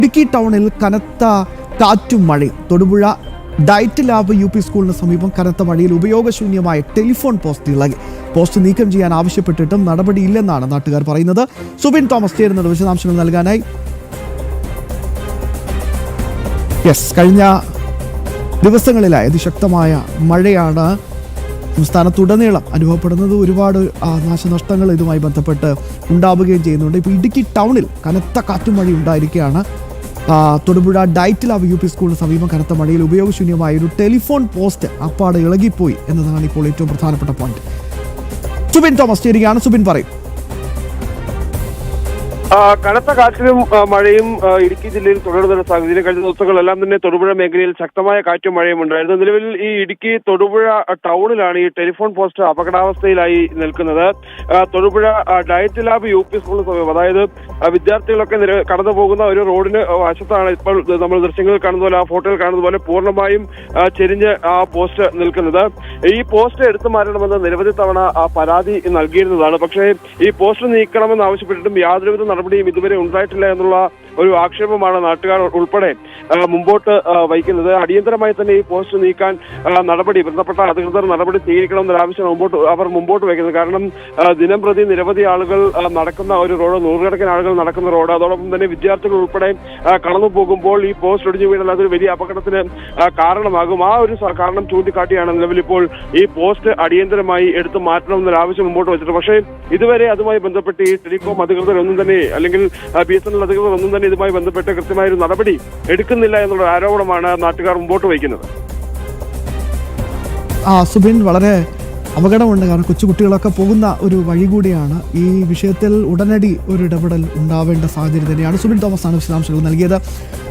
ഇടുക്കി ടൗണിൽ കനത്ത കാറ്റും മഴയും. തൊടുപുഴ ഡയറ്റ് ലാബ് UP സ്കൂളിന് സമീപം കനത്ത മഴയിൽ ഉപയോഗശൂന്യമായ ടെലിഫോൺ പോസ്റ്റ് ഇളകി. പോസ്റ്റ് നീക്കം ചെയ്യാൻ ആവശ്യപ്പെട്ടിട്ടും നടപടിയില്ലെന്നാണ് നാട്ടുകാർ പറയുന്നത്. സുബിൻ തോമസ് ചേരുന്നത് വിശദാംശങ്ങൾ നൽകാനായി. കഴിഞ്ഞ ദിവസങ്ങളിലായി അതിശക്തമായ മഴയാണ് സംസ്ഥാനത്തുടനീളം അനുഭവപ്പെടുന്നത്. ഒരുപാട് നാശനഷ്ടങ്ങൾ ഇതുമായി ബന്ധപ്പെട്ട് ഉണ്ടാവുകയും ചെയ്യുന്നുണ്ട്. ഇപ്പോൾ ഇടുക്കി ടൗണിൽ കനത്ത കാറ്റും മഴ ഉണ്ടായിരിക്കുകയാണ്. തൊടുപുഴ ഡയറ്റ് ലാബ് UP സ്കൂളിന് സമീപം കനത്ത മഴയിൽ ഉപയോഗശൂന്യമായ ഒരു ടെലിഫോൺ പോസ്റ്റ് അപ്പാടെ ഇളകിപ്പോയി എന്നതാണ് ഇപ്പോൾ ഏറ്റവും പ്രധാനപ്പെട്ട പോയിന്റ്. സുബിൻ തോമസ് ചേരുകയാണ്. സുബിൻ പറയും. കനത്ത കാറ്റിലും മഴയും ഇടുക്കി ജില്ലയിൽ തുടരുന്ന സാഹചര്യം. കഴിഞ്ഞ ദിവസങ്ങളെല്ലാം തന്നെ തൊടുപുഴ മേഖലയിൽ ശക്തമായ കാറ്റും മഴയും ഉണ്ടായിരുന്നു. നിലവിൽ ഈ ഇടുക്കി തൊടുപുഴ ടൗണിലാണ് ഈ ടെലിഫോൺ പോസ്റ്റ് അപകടാവസ്ഥയിലായി നിൽക്കുന്നത്. തൊടുപുഴ ഡയറ്റ് ലാബ് UP സ്കൂളിന് സമീപം, അതായത് വിദ്യാർത്ഥികളൊക്കെ കടന്നു പോകുന്ന ഒരു റോഡിന് വശത്താണ് ഇപ്പോൾ നമ്മൾ ദൃശ്യങ്ങളിൽ കാണുന്ന പോലെ, ആ ഫോട്ടോയിൽ കാണുന്ന പോലെ പൂർണ്ണമായും ചെരിഞ്ഞ് ആ പോസ്റ്റ് നിൽക്കുന്നത്. ഈ പോസ്റ്റ് എടുത്തു മാറ്റണമെന്ന് നിരവധി തവണ പരാതി നൽകിയിരുന്നതാണ്. പക്ഷേ ഈ പോസ്റ്റ് നീക്കണമെന്ന് ആവശ്യപ്പെട്ടിട്ടും യാതൊരുവിധ നടപടിയും ഇതുവരെ ഉണ്ടായിട്ടില്ല എന്നുള്ള ഒരു ആക്ഷേപമാണ് നാട്ടുകാർ ഉൾപ്പെടെ മുമ്പോട്ട് വയ്ക്കുന്നത്. അടിയന്തരമായി തന്നെ ഈ പോസ്റ്റ് നീക്കാൻ ബന്ധപ്പെട്ട അധികൃതർ നടപടി സ്വീകരിക്കണമെന്നൊരു ആവശ്യം അവർ മുമ്പോട്ട് വയ്ക്കുന്നത്. കാരണം ദിനം പ്രതി നിരവധി ആളുകൾ നടക്കുന്ന ഒരു റോഡ്, നൂറുകണക്കിന് ആളുകൾ നടക്കുന്ന റോഡ്, അതോടൊപ്പം തന്നെ വിദ്യാർത്ഥികൾ ഉൾപ്പെടെ കടന്നു പോകുമ്പോൾ ഈ പോസ്റ്റ് ഒടിഞ്ഞു വീണാൽ അതൊരു വലിയ അപകടത്തിന് കാരണമാകും. ആ ഒരു കാരണം ചൂണ്ടിക്കാട്ടിയാണ് നിലവിൽ ഇപ്പോൾ ഈ പോസ്റ്റ് അടിയന്തരമായി എടുത്തു മാറ്റണമെന്നൊരു ആവശ്യം മുമ്പോട്ട് വെച്ചിട്ട്. പക്ഷേ ഇതുവരെ അതുമായി ബന്ധപ്പെട്ട് ഈ ടെലികോം അധികൃതർ ഒന്നും തന്നെ, അല്ലെങ്കിൽ BSNL അധികൃതർ ഒന്നും തന്നെ ഇതുമായി ബന്ധപ്പെട്ട് കൃത്യമായൊരു നടപടി എടുക്കുന്നില്ല എന്നുള്ള ആരോപണമാണ് നാട്ടുകാർ മുമ്പോട്ട് വയ്ക്കുന്നത്. സുബിൻ, വളരെ അപകടമുണ്ട്. കാരണം കൊച്ചുകുട്ടികളൊക്കെ പോകുന്ന ഒരു വഴി കൂടിയാണ്. ഈ വിഷയത്തിൽ ഉടനടി ഒരു ഇടപെടൽ ഉണ്ടാവേണ്ട സാഹചര്യം തന്നെയാണ്. സുബിൻ തോമസ് ആണ് വിശദാംശങ്ങൾ നൽകിയത്.